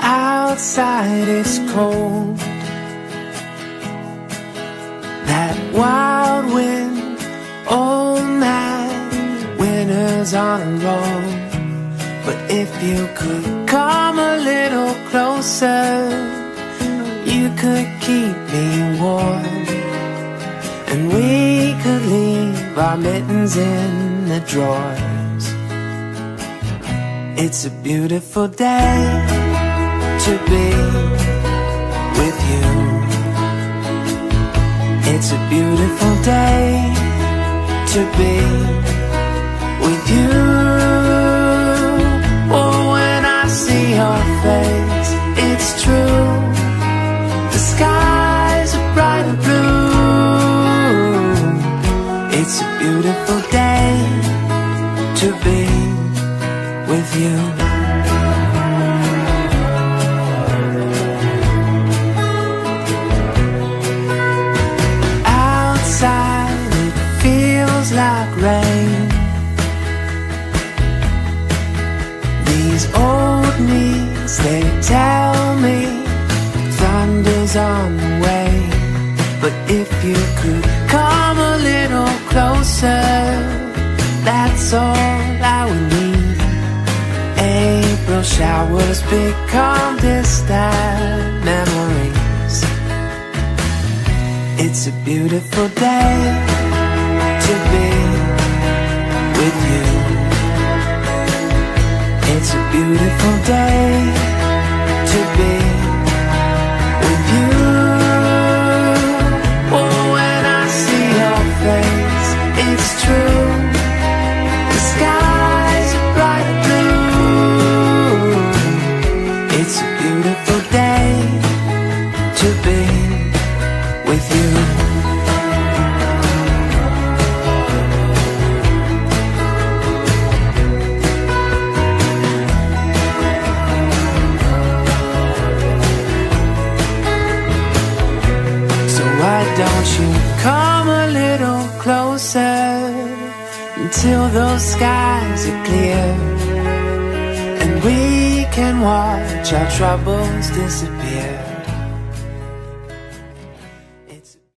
Outside it's cold. That wild wind, old man, winter's on a roll. But if you could come a little closer, you could keep me warm, and we could leave our mittens in the drawers. It's a beautiful day to be with you. It's a beautiful day to be with you. Oh, when I see your face, it's true. The skies are bright and blue. It's a beautiful day to be with you. Like rain, these old knees, they tell me thunder's on the way. But if you could come a little closer, that's all I would need. April showers become distant memories. It's a beautiful day to be with you. It's a beautiful day to be with you. Oh, when I see your face, it's true. The skies are bright blue. It's a beautiful day to be with you. Don't you come a little closer until those skies are clear, and we can watch our troubles disappear.